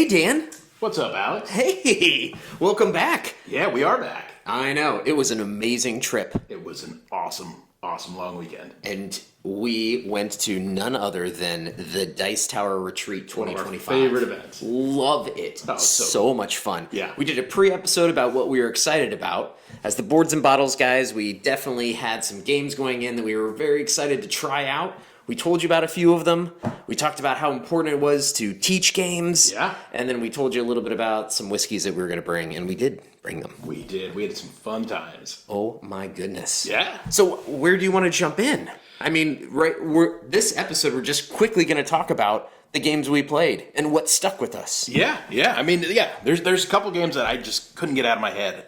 Hey, Dan. What's up, Alex? Hey, welcome back. Yeah, we are back. I know, it was an amazing trip. It was an awesome long weekend. And we went to none other than the Dice Tower Retreat 2025. One of our favorite events. Love it. Oh, so much fun. Yeah. We did a pre-episode about what we were excited about. As the Boards and Bottles guys, we definitely had some games going in that we were very excited to try out. We told you about a few of them. We talked about how important it was to teach games. Yeah. And then we told you a little bit about some whiskeys that we were going to bring, and we did bring them. We did. We had some fun times. Oh my goodness. Yeah. So where do you want to jump in? I mean, this episode, we're just quickly going to talk about the games we played and what stuck with us. Yeah. I mean, there's a couple games that I just couldn't get out of my head.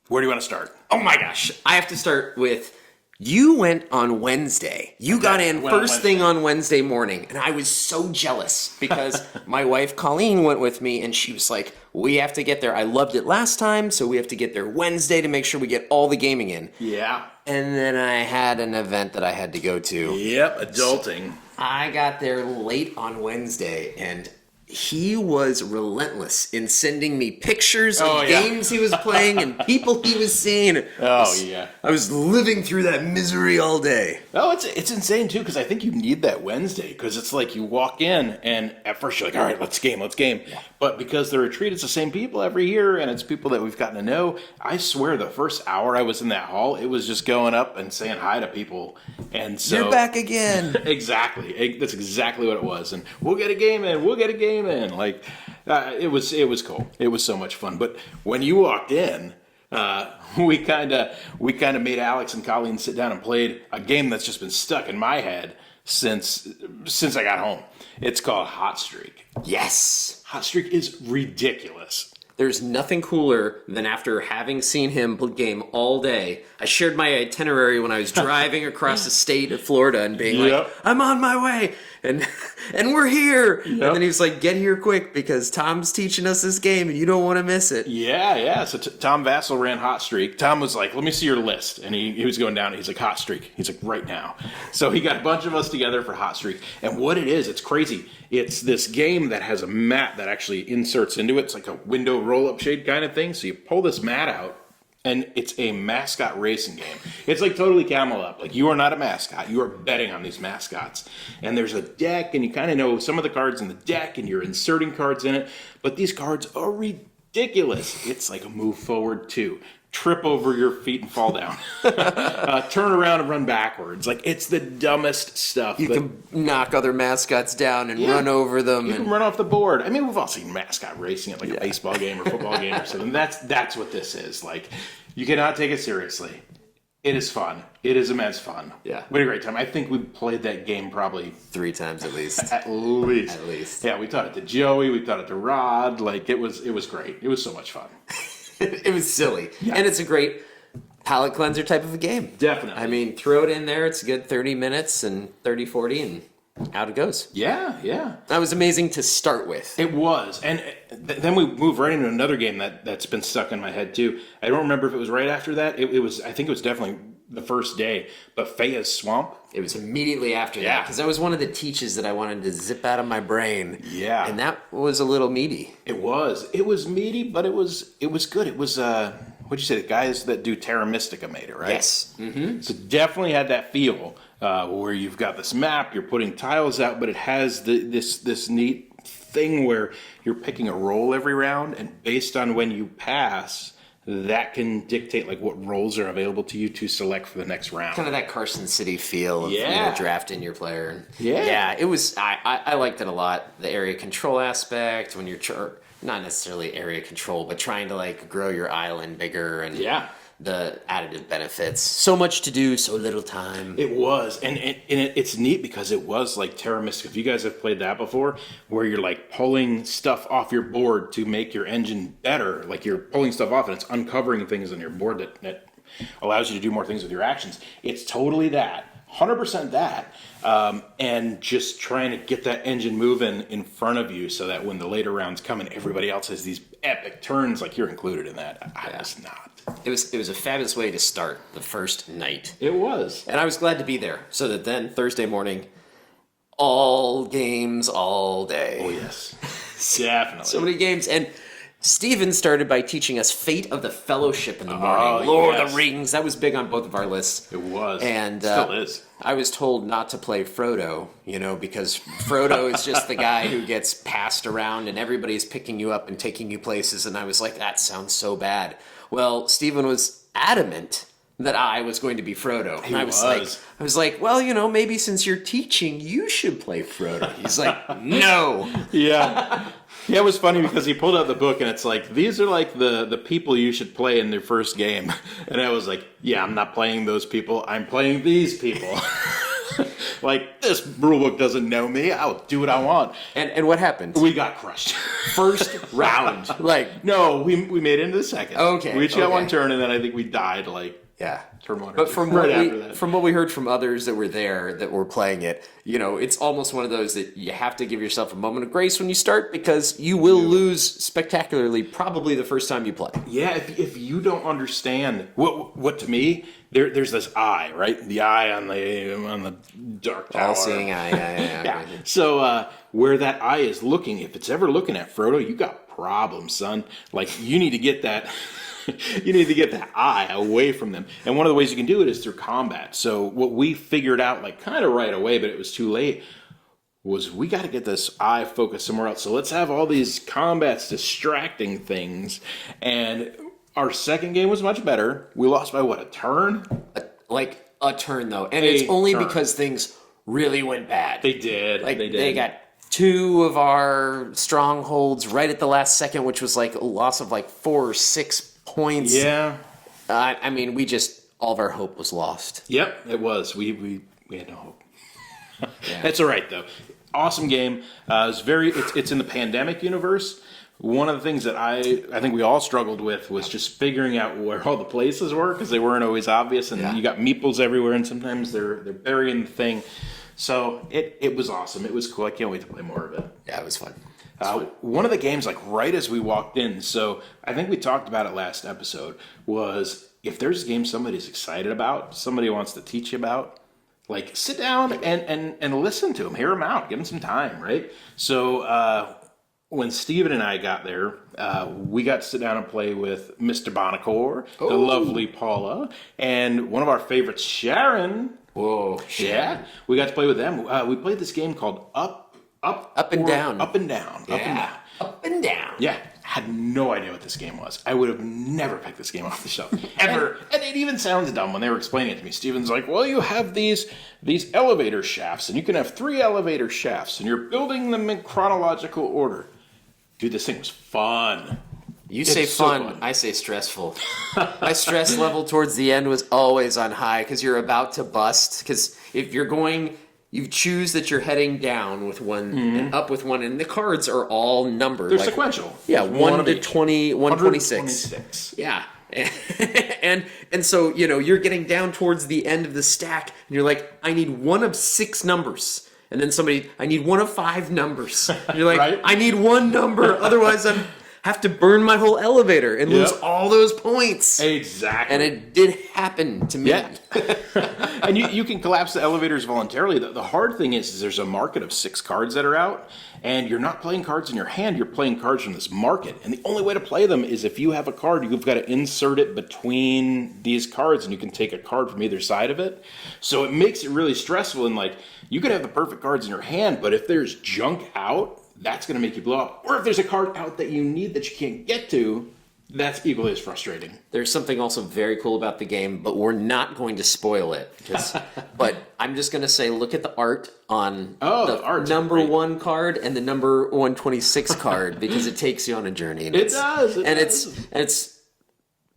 Where do you want to start? Oh my gosh. I have to start with, you went on Wednesday. You got in first thing on Wednesday morning, and I was so jealous because my wife Colleen went with me, and she was like, we have to get there. I loved it last time, so we have to get there Wednesday to make sure we get all the gaming in. Yeah. And then I had an event that I had to go to. Yep, adulting. I got there late on Wednesday, and he was relentless in sending me pictures of games he was playing and people he was seeing. I was living through that misery all day. Oh, it's insane too, because I think you need that Wednesday, because it's like you walk in and at first you're like, all right, let's game. Yeah. But because the retreat is the same people every year and it's people that we've gotten to know, I swear the first hour I was in that hall, it was just going up and saying hi to people. And so you're back again. Exactly. That's exactly what it was. And we'll get a game in. Like, it was cool. It was so much fun. But when you walked in, we kind of made Alex and Colleen sit down and played a game that's just been stuck in my head since I got home. It's called Hot Streak. Yes. Hot Streak is ridiculous. There's nothing cooler than after having seen him game all day. I shared my itinerary when I was driving across the state of Florida and being like, I'm on my way. And we're here. Yep. And then he was like, get here quick because Tom's teaching us this game and you don't want to miss it. Yeah. So Tom Vassell ran Hot Streak. Tom was like, let me see your list. And he was going down and he's like, Hot Streak. He's like, right now. So he got a bunch of us together for Hot Streak. And what it is, it's crazy. It's this game that has a mat that actually inserts into it. It's like a window roll-up shade kind of thing. So you pull this mat out. And it's a mascot racing game. It's like totally Camel Up. Like, you are not a mascot. You are betting on these mascots. And there's a deck, and you kind of know some of the cards in the deck, and you're inserting cards in it. But these cards are ridiculous. It's like a move forward, too. Trip over your feet and fall down. Turn around and run backwards. Like, it's the dumbest stuff. You can knock other mascots down and run over them. You can run off the board. I mean, we've all seen mascot racing at like a baseball game or football game or something. That's what this is. Like, you cannot take it seriously. It is fun. It is immense fun. Yeah. We had a great time. I think we played that game probably 3 times at least. At least. At least. Yeah, we taught it to Joey. We taught it to Rod. Like, it was great. It was so much fun. It was silly. Yeah. And it's a great palate cleanser type of a game. Definitely. I mean, throw it in there. It's a good 30 minutes and 30, 40, and out it goes. Yeah. That was amazing to start with. It was. And then we moved right into another game that's been stuck in my head, too. I don't remember if it was right after that. It was. I think it was definitely the first day. But Feya's Swamp. It was immediately after that, because that was one of the teaches that I wanted to zip out of my brain. Yeah. And that was a little meaty. It was. It was meaty, but it was good. It was, what'd you say, the guys that do Terra Mystica made it, right? Yes. Mm-hmm. So definitely had that feel where you've got this map, you're putting tiles out, but it has this neat thing where you're picking a roll every round, and based on when you pass, that can dictate like what roles are available to you to select for the next round. Kind of that Carson City feel of drafting your player. Yeah, it was. I liked it a lot. The area control aspect when you're not necessarily area control, but trying to like grow your island bigger and the additive benefits. So much to do, so little time. It was, and it's neat because it was like Terra Mystica. If you guys have played that before, where you're like pulling stuff off your board to make your engine better, like you're pulling stuff off and it's uncovering things on your board that allows you to do more things with your actions. It's totally that. 100% that, and just trying to get that engine moving in front of you so that when the later rounds come and everybody else has these epic turns, like you're included in that. I was not. It was a fabulous way to start the first night. It was. And I was glad to be there so that then Thursday morning, all games all day. Oh, yes. Definitely. So many games. And Steven started by teaching us Fate of the Fellowship in the morning. Oh, Lord of yes. the Rings. That was big on both of our lists. It was. And still is. I was told not to play Frodo, because Frodo is just the guy who gets passed around and everybody's picking you up and taking you places. And I was like, that sounds so bad. Well, Steven was adamant that I was going to be Frodo. And I was like, well, maybe since you're teaching, you should play Frodo. He's like, no. Yeah. Yeah, it was funny because he pulled out the book and it's like, these are like the people you should play in their first game. And I was like, yeah, I'm not playing those people. I'm playing these people. Like, this rule book doesn't know me. I'll do what I want. And what happened? We got crushed. First round. No, we made it into the second. Okay. We each got one turn and then I think we died yeah. turn one. But from after from what we heard from others that were there that were playing it, it's almost one of those that you have to give yourself a moment of grace when you start because you will lose spectacularly probably the first time you play. Yeah, if you don't understand what to me, there's this eye, right? The eye on the dark tower. All-seeing eye, yeah. So where that eye is looking, if it's ever looking at Frodo, you got problems, son. Like you need to get that. You need to get that eye away from them. And one of the ways you can do it is through combat. So what we figured out kind of right away, but it was too late, was we got to get this eye focused somewhere else. So let's have all these combats distracting things. And our second game was much better. We lost by a turn? A turn, though. And it's only because things really went bad. They did. They got 2 of our strongholds right at the last second, which was a loss of 4 or 6 points. Yeah. We just, all of our hope was lost. Yep, it was. We had no hope. Yeah. That's all right, though. Awesome game. It's in the pandemic universe. One of the things that I think we all struggled with was just figuring out where all the places were because they weren't always obvious, and you got meeples everywhere, and sometimes they're burying the thing. So it was awesome. It was cool. I can't wait to play more of it. Yeah, it was fun. One of the games, right as we walked in, so I think we talked about it last episode, was if there's a game somebody's excited about, somebody wants to teach you about, sit down and listen to them, hear them out, give them some time, right? So when Steven and I got there, we got to sit down and play with Mr. Bonacore, the lovely Paula, and one of our favorites, Sharon. Whoa, Sharon. Yeah, we got to play with them. We played this game called Up and Down. Up and Down. Up and Down. Yeah. Had no idea what this game was. I would have never picked this game off the shelf. Ever. And it even sounds dumb when they were explaining it to me. Steven's like, well, you have these elevator shafts, and you can have 3 elevator shafts, and you're building them in chronological order. Dude, this thing was fun. You say fun, I say stressful. My stress level towards the end was always on high because you're about to bust. Because if you're going... You choose that you're heading down with one and up with one, and the cards are all numbered. They're sequential. Yeah, There's 1 to 20, 126. Yeah. And so, you're getting down towards the end of the stack, and you're like, I need 1 of 6 numbers. And then I need 1 of 5 numbers. And you're like, right? I need 1 number, otherwise I'm have to burn my whole elevator and lose all those points. Exactly. And it did happen to me. Yeah. And you can collapse the elevators voluntarily. The hard thing is there's a market of 6 cards that are out, and you're not playing cards in your hand, you're playing cards from this market. And the only way to play them is if you have a card, you've got to insert it between these cards, and you can take a card from either side of it. So it makes it really stressful, and you could have the perfect cards in your hand, but if there's junk out, that's going to make you blow up. Or if there's a card out that you need that you can't get to, that's equally as frustrating. There's something also very cool about the game, but we're not going to spoil it. But I'm just going to say, look at the art on the number 1 card and the number 126 card, because it takes you on a journey. And it does. It's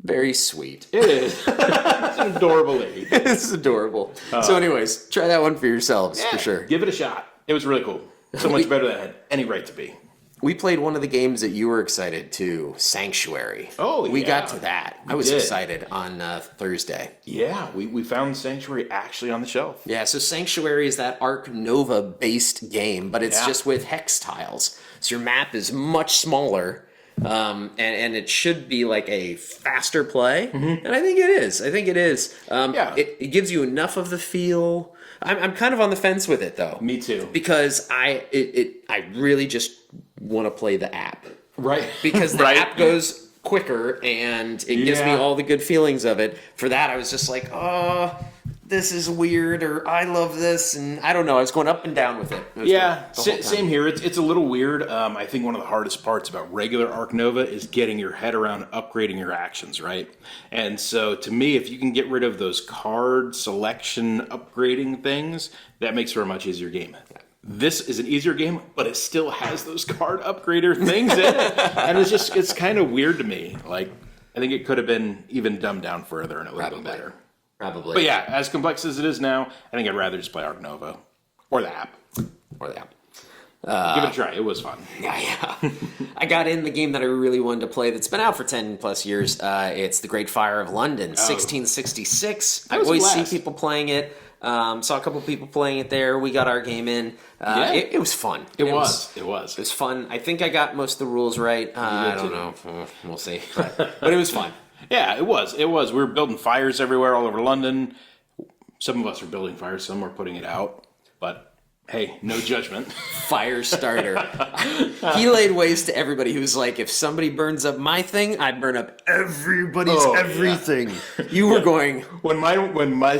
very sweet. It is. It's an adorable lady. It's adorable. So anyways, try that one for yourselves, for sure. Give it a shot. It was really cool. So much better than it had any right to be. We played one of the games that you were excited to, Sanctuary. Oh, yeah. We got to that. I was excited on Thursday. Yeah, we found Sanctuary actually on the shelf. Yeah, so Sanctuary is that Arc Nova-based game, but it's just with hex tiles. So your map is much smaller, and it should be like a faster play. Mm-hmm. And I think it is. It gives you enough of the feel. I'm kind of on the fence with it though. Me too. Because I really just want to play the app. Right. Because the app goes quicker and it gives me all the good feelings of it. For that, I was just like, oh, this is weird, or I love this, and I don't know. I was going up and down with it. Same here. It's a little weird. I think one of the hardest parts about regular Arc Nova is getting your head around upgrading your actions, right? And so to me, if you can get rid of those card selection upgrading things, that makes for a much easier game. This is an easier game, but it still has those card upgrader things in it. And it's kind of weird to me. Like, I think it could have been even dumbed down further and it would have been better. Probably. But yeah, as complex as it is now, I think I'd rather just play Arc Nova. Or the app. Give it a try. It was fun. Yeah. I got in the game that I really wanted to play that's been out for 10 plus years. It's The Great Fire of London, 1666. I always see people playing it. Saw a couple people playing it there. We got our game in. It was fun. It was fun. I think I got most of the rules right. I don't know. We'll see. But it was fun. Yeah, it was. We were building fires everywhere all over London. Some of us were building fires. Some were putting it out. But hey, no judgment. Fire starter. He laid waste to everybody. He was like, if somebody burns up my thing, I burn up everybody's everything. Yeah. You were going when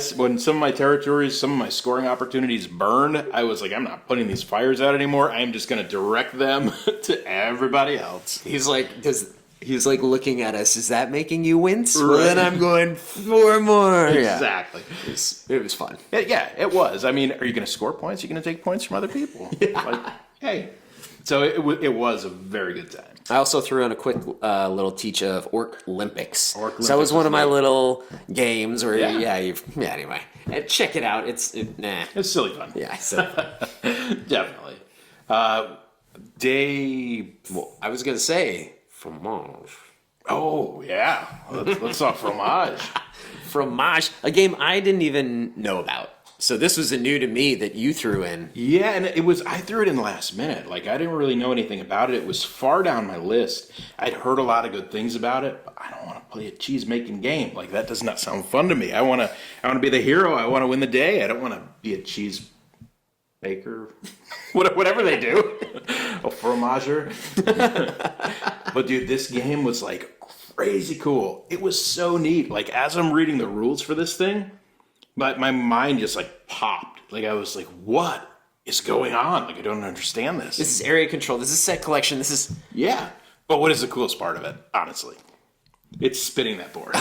some of my territories, some of my scoring opportunities burned, I was like, I'm not putting these fires out anymore. I'm just going to direct them to everybody else. He's like, He's like looking at us. Is that making you wince? Right. Well, then I'm going 4 more. Exactly. Yeah. It was fun. Yeah, it was. I mean, are you going to score points? Are you going to take points from other people? Yeah. Like, hey. So it was a very good time. I also threw in a quick little teach of Orc Olympics. So that was one of my little games where, anyway. Check it out. It's silly fun. Yeah, silly fun. Definitely. I was going to say... Fromage. Oh, yeah. Let's talk fromage. Fromage. A game I didn't even know about. So this was a new to me that you threw in. Yeah, and I threw it in last minute. Like, I didn't really know anything about it. It was far down my list. I'd heard a lot of good things about it, but I don't want to play a cheese-making game. Like, that does not sound fun to me. I want to be the hero. I want to win the day. I don't want to be a cheese baker. Whatever they do. A fromager. But dude, this game was like crazy cool. It was so neat. Like, as I'm reading the rules for this thing, my mind just like popped. Like, I was like, what is going on? Like, I don't understand this. This is area control. This is set collection. This is... Yeah. But what is the coolest part of it, honestly? It's spinning that board.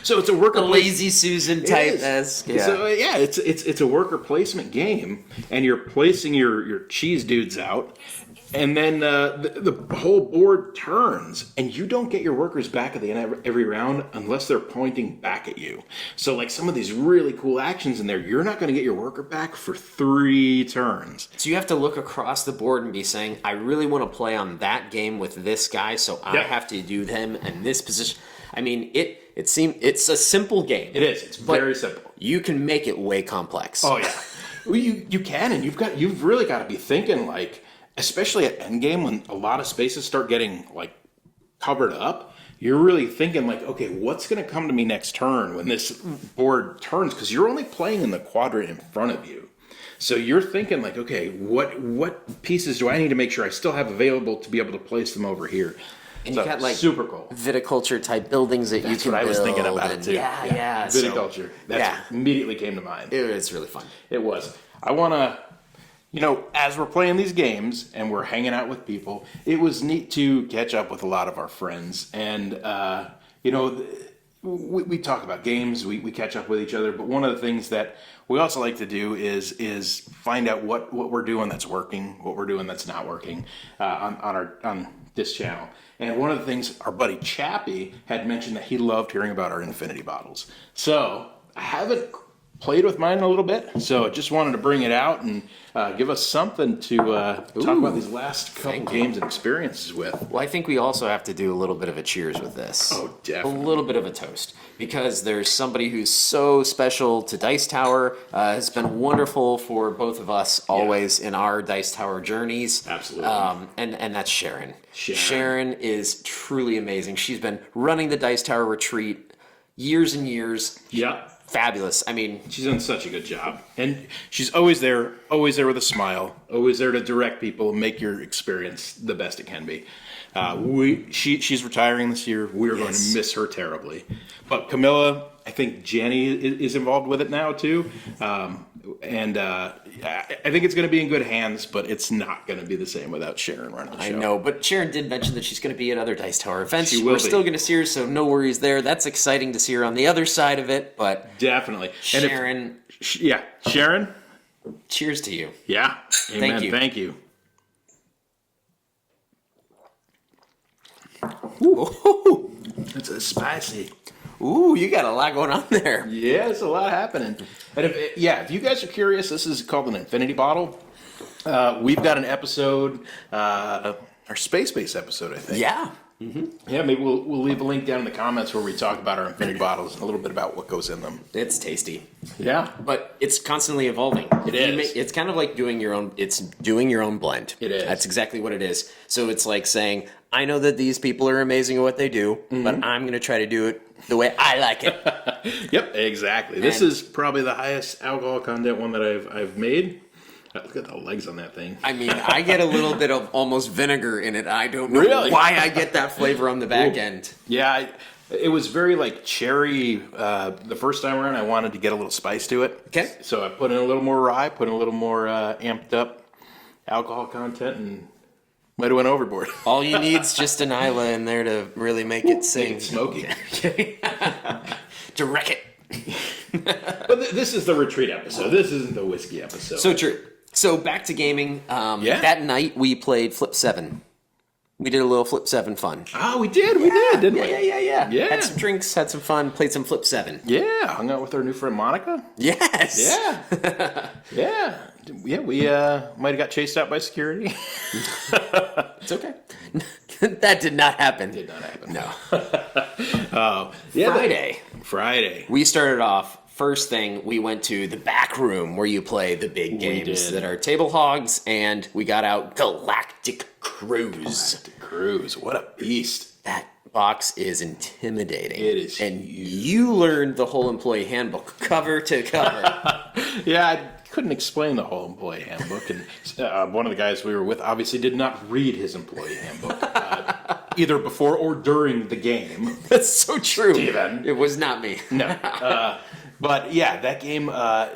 So it's a worker... The Lazy Susan type esque. Yeah. So, yeah, it's a worker placement game, and you're placing your cheese dudes out, and then the whole board turns, and you don't get your workers back at the end of every round unless they're pointing back at you. So, like, some of these really cool actions in there, you're not going to get your worker back for 3 turns. So you have to look across the board and be saying, I really want to play on that game with this guy, so I have to do them in this position. I mean, it seems it's a simple game. It is. It's very simple. You can make it way complex. Oh yeah, well, you can, and you've really got to be thinking, like, especially at endgame when a lot of spaces start getting like covered up. You're really thinking like, okay, what's going to come to me next turn when this board turns? Because you're only playing in the quadrant in front of you. So you're thinking like, okay, what pieces do I need to make sure I still have available to be able to place them over here? And you got like super cool viticulture type buildings that you can build. That's what I was thinking about it too. Yeah. Viticulture. That immediately came to mind. It's really fun. It was. I want to, as we're playing these games and we're hanging out with people, it was neat to catch up with a lot of our friends. And, we talk about games, we catch up with each other, but one of the things that we also like to do is find out what we're doing that's working, what we're doing that's not working on this channel. And one of the things our buddy Chappie had mentioned that he loved hearing about our infinity bottles. So I haven't played with mine a little bit, so just wanted to bring it out and give us something to talk about these last couple games and experiences with. Well, I think we also have to do a little bit of a cheers with this. Oh, definitely. A little bit of a toast. Because there's somebody who's so special to Dice Tower, has been wonderful for both of us always in our Dice Tower journeys. Absolutely. And that's Sharon. Sharon is truly amazing. She's been running the Dice Tower retreat years and years. Yeah. fabulous. I mean, she's done such a good job, and she's always there with a smile, always there to direct people and make your experience the best it can be. She's retiring this year. We're going to miss her terribly, but Camilla, I think Jenny is involved with it now too, and I think it's going to be in good hands. But it's not going to be the same without Sharon running the show. I know, but Sharon did mention that she's going to be at other Dice Tower events. We're still going to see her, so no worries there. That's exciting to see her on the other side of it. But definitely, Sharon, Sharon. Cheers to you. Yeah, amen. Thank you. Ooh, it's spicy. Ooh, you got a lot going on there. Yeah, there's a lot happening. And if you guys are curious, this is called an infinity bottle. We've got an episode, our space base episode, I think. Yeah. Mm-hmm. Yeah, maybe we'll leave a link down in the comments where we talk about our infinity bottles and a little bit about what goes in them. It's tasty. Yeah, but it's constantly evolving. It is. It's kind of like doing your own. It's doing your own blend. It is. That's exactly what it is. So it's like saying, I know that these people are amazing at what they do, but I'm going to try to do it the way I like it. Yep, exactly. This is probably the highest alcohol content one that I've made. Look at the legs on that thing. I mean, I get a little bit of almost vinegar in it. I don't know why I get that flavor on the back end. Yeah, it was very like cherry. The first time around, I wanted to get a little spice to it. Okay. So I put in a little more rye, put in a little more amped up alcohol content, and might have went overboard. All you need is just an Isla in there to really make it sing. Smoky. To wreck it. But this is the retreat episode. This isn't the whiskey episode. So true. So back to gaming. That night we played Flip 7. We did a little Flip 7 fun. Oh, we did, didn't we? Yeah. Yeah. Had some drinks, had some fun, played some Flip 7. Yeah, hung out with our new friend Monica. Yes. Yeah. Yeah, we might have got chased out by security. It's okay. That did not happen. Did not happen. No. Friday. We started off. First thing, we went to the back room where you play the big games that are table hogs, and we got out Galactic Cruise. What a beast. That box is intimidating. It is and huge. You learned the whole employee handbook cover to cover. Yeah, I couldn't explain the whole employee handbook, and one of the guys we were with obviously did not read his employee handbook. Either before or during the game. That's so true. Steven. It was not me. No. But yeah, that game, I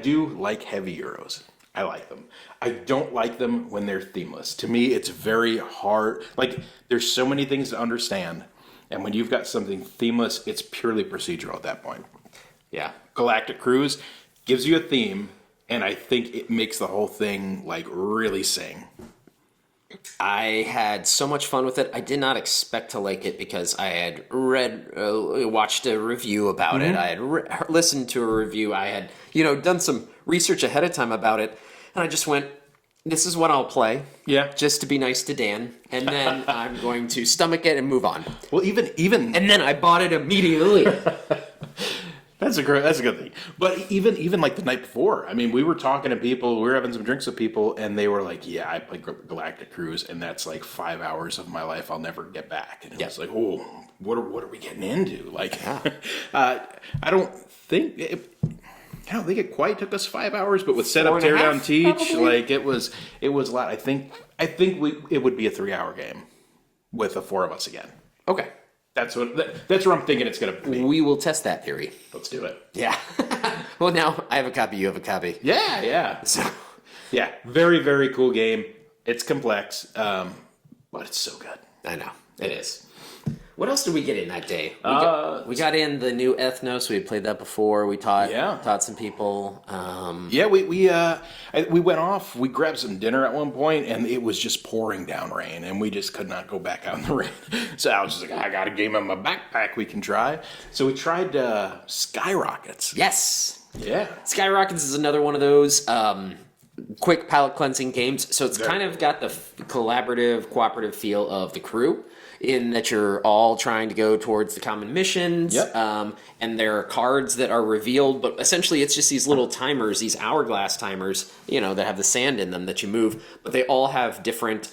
do like heavy Euros. I like them. I don't like them when they're themeless. To me, it's very hard. Like, there's so many things to understand. And when you've got something themeless, it's purely procedural at that point. Yeah. Galactic Cruise gives you a theme, and I think it makes the whole thing, like, really sing. I had so much fun with it. I did not expect to like it because I had watched a review about it. I had listened to a review. I had, done some research ahead of time about it. And I just went, this is what I'll play. Yeah. Just to be nice to Dan. And then I'm going to stomach it and move on. Well, even and then I bought it immediately. That's a good thing. But even like the night before, I mean, we were talking to people, we were having some drinks with people, and they were like, "Yeah, I played Galactic Cruise, and that's like 5 hours of my life I'll never get back." And it was like, "Oh, what are we getting into?" Like, I don't think it quite took us 5 hours, but with setup, teardown, teach, probably. Like it was a lot. I think it would be a 3-hour game with the 4 of us again. Okay. That's where I'm thinking it's going to be. We will test that theory. Let's do it. Yeah. Well, now I have a copy. You have a copy. Yeah. So, yeah, very, very cool game. It's complex, but it's so good. I know. It is. What else did we get in that day? We got in the new Ethnos. We had played that before. We taught some people. We went off. We grabbed some dinner at one point, and it was just pouring down rain, and we just could not go back out in the rain. So I was just like, I got a game in my backpack we can try. So we tried Skyrockets. Yes. Yeah. Skyrockets is another one of those. quick palate cleansing games. So it's Very kind of got the collaborative, cooperative feel of The Crew, in that you're all trying to go towards the common missions. Yep. And there are cards that are revealed, but essentially it's just these little timers, these hourglass timers, that have the sand in them that you move, but they all have different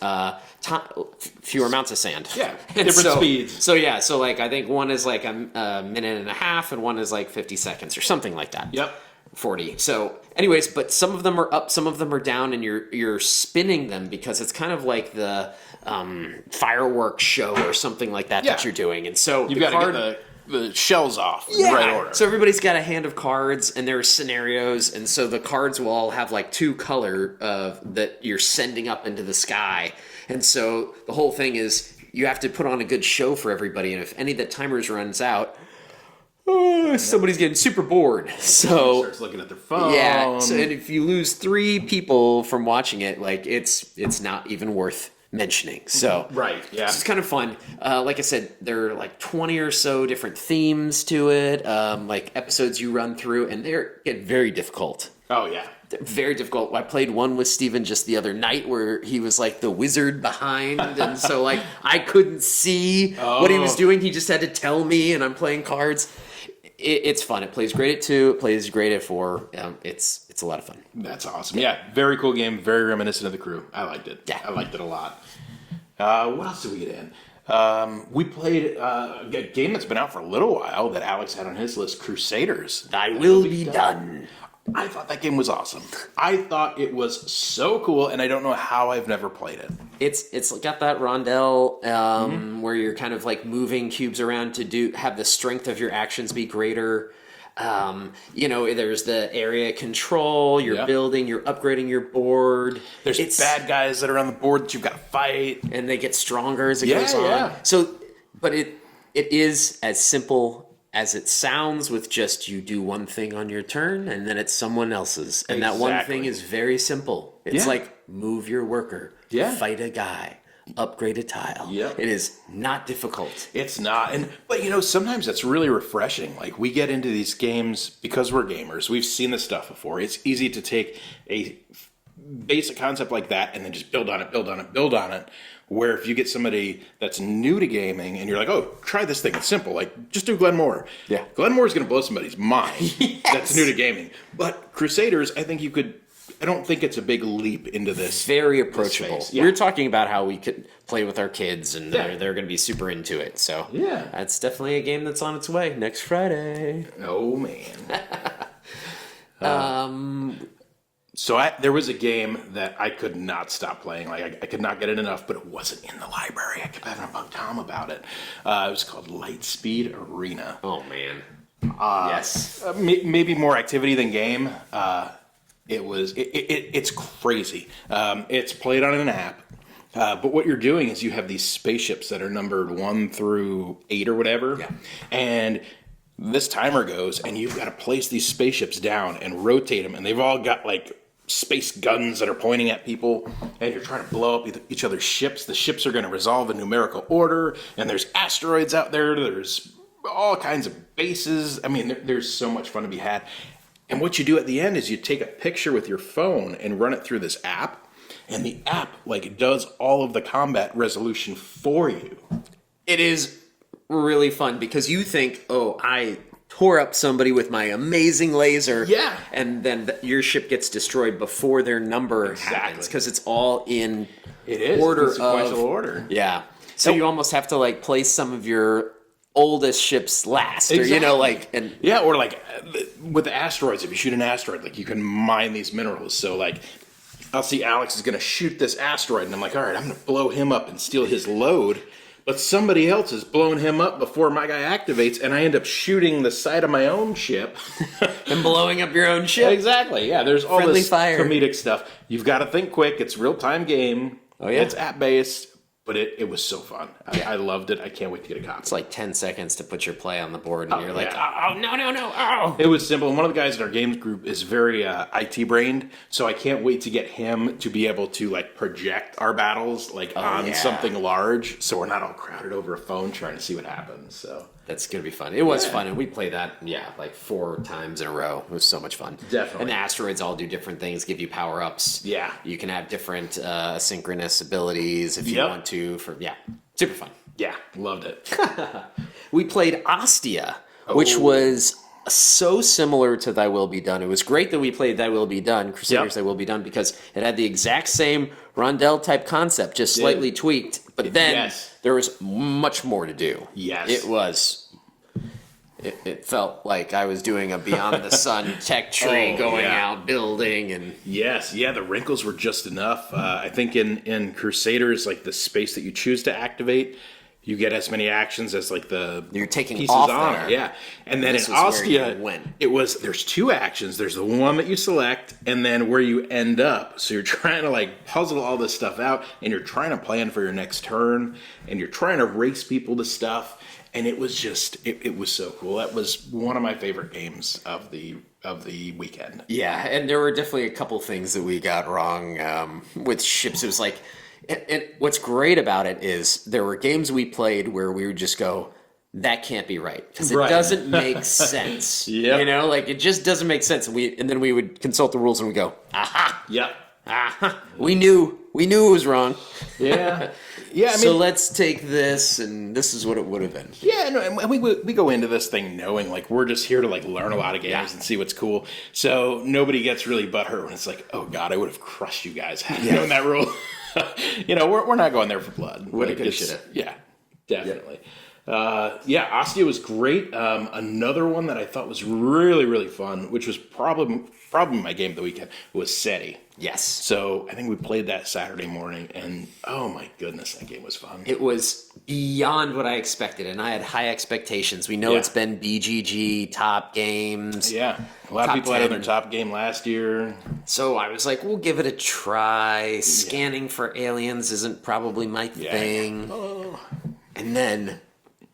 fewer amounts of sand. Yeah, And different speeds. So yeah, so like I think one is like a minute and a half, and one is like 50 seconds or something like that. Yep. 40. So anyways, but some of them are up, some of them are down, and you're spinning them because it's kind of like the fireworks show or something like that that you're doing. And so You've got to get the shells off in the right order. So everybody's got a hand of cards, and there are scenarios, and so the cards will all have like two color that you're sending up into the sky. And so the whole thing is you have to put on a good show for everybody, and if any of the timers runs out, somebody's getting super bored. So starts looking at their phone. yeah. So, and if you lose 3 people from watching it, like it's not even worth mentioning. So Right, yeah. it's kind of fun. Like I said, there are like 20 or so different themes to it, like episodes you run through, and they're get very difficult. Oh, yeah. They're very difficult. I played one with Steven just the other night where he was like the wizard behind, and so like I couldn't see what he was doing. He just had to tell me, and I'm playing cards. It's fun. It plays great at 2. It plays great at 4. It's a lot of fun. That's awesome. Yeah, very cool game. Very reminiscent of The Crew. I liked it. Yeah. I liked it a lot. What else did we get in? We played a game that's been out for a little while that Alex had on his list, Crusaders. Thy will be done. I thought that game was awesome. I thought it was so cool, and I don't know how I've never played it. It's got that rondelle where you're kind of like moving cubes around to have the strength of your actions be greater. There's the area control. You're building. You're upgrading your board. There's bad guys that are on the board that you've got to fight, and they get stronger as it goes on. Yeah. So, but it is as simple as it sounds, with just you do one thing on your turn and then it's someone else's. And that one thing is very simple. It's like move your worker, fight a guy, upgrade a tile. Yep. It is not difficult. It's not. But sometimes that's really refreshing. Like we get into these games because we're gamers. We've seen this stuff before. It's easy to take a basic concept like that and then just build on it. Where if you get somebody that's new to gaming and you're like, oh, try this thing. It's simple. Like, just do Glenmore. Yeah. Glenmore is going to blow somebody's mind Yes. that's new to gaming. But Crusaders, I don't think it's a big leap into this. Very approachable. This space. Yeah. We were talking about how we could play with our kids, and they're going to be super into it. So Yeah. that's definitely a game that's on its way next Friday. Oh, man. So there was a game that I could not stop playing. Like I could not get it enough, but it wasn't in the library. I kept having to bug Tom about it. It was called Lightspeed Arena. Oh man. Yes. Maybe more activity than game. It's crazy. It's played on an app. But what you're doing is you have these spaceships that are numbered 1 through 8 or whatever. Yeah. And this timer goes, and you've got to place these spaceships down and rotate them. And they've all got like space guns that are pointing at people. And you're trying to blow up each other's ships. The ships are going to resolve in numerical order. And there's asteroids out there. There's all kinds of bases. I mean, there's so much fun to be had. And what you do at the end is you take a picture with your phone and run it through this app. And the app does all of the combat resolution for you. It is really fun because you think, oh, I tore up somebody with my amazing laser. Yeah. And then your ship gets destroyed before their number happens because it's all in order in sequential order. Yeah. So you almost have to place some of your oldest ships last. Exactly. Or or with the asteroids, if you shoot an asteroid, you can mine these minerals. So I'll see Alex is going to shoot this asteroid, and I'm like, all right, I'm going to blow him up and steal his load. But somebody else is blowing him up before my guy activates, and I end up shooting the side of my own ship. and blowing up your own ship. Exactly, yeah. There's all Friendly this fire. comedic stuff. You've got to think quick. It's a real-time game. Oh, yeah? It's app-based, but it was so fun. I loved it. I can't wait to get a copy. It's like 10 seconds to put your play on the board, and you're like, yeah. oh, no, oh. It was simple. And one of the guys in our games group is very IT-brained, so I can't wait to get him to be able to project our battles on something large, so we're not all crowded over a phone trying to see what happens. So That's going to be fun. It was fun, and we played that, like 4 times in a row. It was so much fun. Definitely. And the asteroids all do different things, give you power-ups. Yeah. You can have different synchronous abilities if you Yep. want to. Super fun. Yeah, loved it. We played Ostia, which was so similar to Thy Will Be Done. It was great that we played Thy Will Be Done, Crusaders Thy Will Be Done, because it had the exact same rondel-type concept, just slightly tweaked. But then there was much more to do. Yes. It felt like I was doing a Beyond the Sun tech tree going out, building, and... Yes, the wrinkles were just enough. I think in Crusaders, like the space that you choose to activate, you get as many actions as like the you're taking pieces off on there. it. Yeah. And then This in was where you Ostia, win. there's 2 actions. There's the one that you select and then where you end up. So you're trying to like puzzle all this stuff out and you're trying to plan for your next turn and you're trying to race people to stuff. And it was just, it was so cool. That was one of my favorite games of the weekend. Yeah, and there were definitely a couple things that we got wrong with ships. It was like, and what's great about it is there were games we played where we would just go, that can't be right because it doesn't make sense. Yep. You know, like it just doesn't make sense. And then we would consult the rules and we go, aha, Yep. aha, we knew it was wrong. Yeah. Yeah, I mean, so let's take this, and this is what it would have been. Yeah, no, and we go into this thing knowing like we're just here to like learn a lot of games and see what's cool. So nobody gets really butthurt when it's like, oh god, I would have crushed you guys had I known that rule. We're not going there for blood. Woulda, coulda, shoulda. Yeah, definitely. Ostia was great. Another one that I thought was really, really fun, which was probably my game of the weekend, was SETI. Yes. So I think we played that Saturday morning, and oh my goodness, that game was fun. It was beyond what I expected, and I had high expectations. We know it's been BGG top games. Yeah, a lot of people had their top game last year. So I was like, we'll give it a try. Scanning for aliens isn't probably my thing. Oh. And then,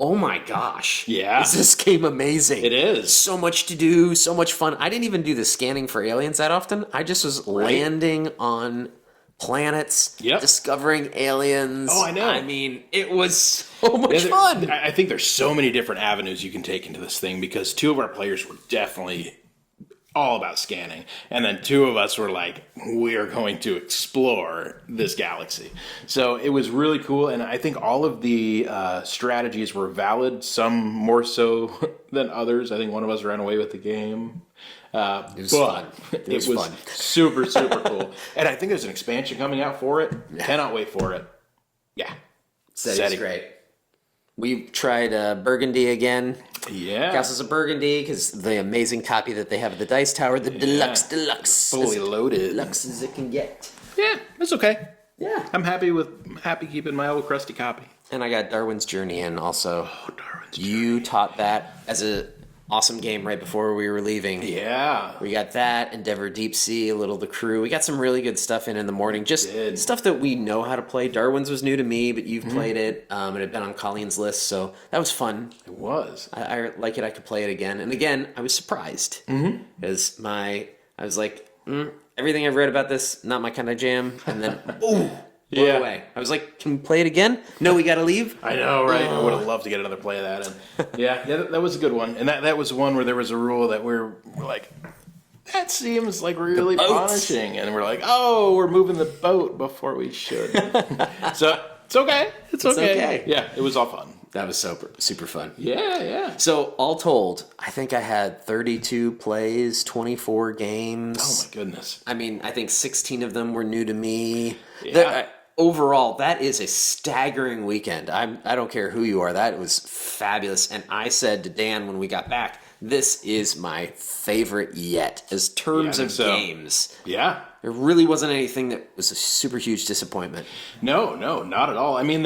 oh my gosh. Yeah. Is this game amazing? It is. So much to do, so much fun. I didn't even do the scanning for aliens that often. I just was landing on planets, discovering aliens. Oh, I know. I mean, it was so much fun. I think there's so many different avenues you can take into this thing because 2 of our players were definitely all about scanning. And then 2 of us were like, we are going to explore this galaxy. So it was really cool. And I think all of the strategies were valid, some more so than others. I think one of us ran away with the game. It was fun. It was fun. Super, super cool. And I think there's an expansion coming out for it. Cannot wait for it. Yeah. That's great. We tried Burgundy again. Yeah. Castles of Burgundy, because the amazing copy that they have at the Dice Tower, the deluxe. Fully loaded. Deluxe as it can get. Yeah, it's okay. Yeah. I'm happy keeping my old crusty copy. And I got Darwin's Journey in also. Oh, Darwin's Journey. You taught that as a awesome game right before we were leaving. Yeah. We got that, Endeavor Deep Sea, a little The Crew. We got some really good stuff in the morning. Just stuff that we know how to play. Darwin's was new to me, but you've played it. It had been on Colleen's list, so that was fun. It was. I like it. I could play it again. And again, I was surprised. Because I was like, everything I've read about this, not my kind of jam. And then, blown away. I was like, can we play it again? No, we got to leave? I know, right? I would have loved to get another play of that. And yeah, that was a good one. And that was one where there was a rule that we're like, that seems like really punishing. And we're like, oh, we're moving the boat before we should. So it's okay. It's okay. Yeah, it was all fun. That was super fun. Yeah. So all told, I think I had 32 plays, 24 games. Oh my goodness. I mean, I think 16 of them were new to me. Yeah. Overall, that is a staggering weekend. I don't care who you are. That was fabulous. And I said to Dan when we got back, this is my favorite yet as terms of games. Yeah. There really wasn't anything that was a super huge disappointment. No, not at all. I mean,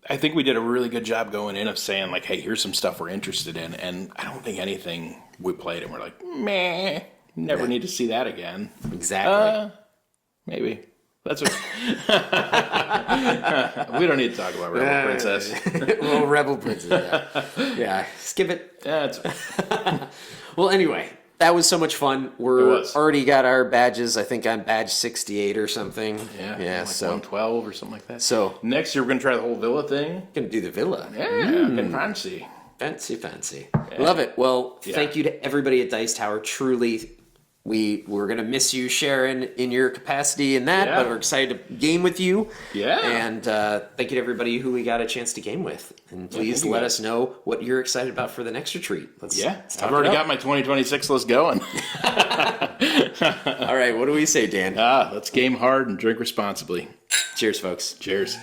I think we did a really good job going in of saying like, hey, here's some stuff we're interested in. And I don't think anything we played and we're like, meh, never need to see that again. Exactly. Maybe. That's what we don't need to talk about Rebel Princess. Well, Rebel Princess. Yeah. Skip it. That's Well, anyway, that was so much fun. We're already got our badges. I think I'm badge 68 or something. Yeah. Like so 112 or something like that. So next year we're gonna try the whole villa thing. Gonna do the villa. Yeah, getting fancy. Fancy. Love it. Well, thank you to everybody at Dice Tower. Truly, we're going to miss you, Sharon, in your capacity in that, but we're excited to game with you. Yeah. And thank you to everybody who we got a chance to game with. And please let us know what you're excited about for the next retreat. Let's talk I've already got my 2026 list going. All right, what do we say, Dan? Let's game hard and drink responsibly. Cheers, folks. Cheers.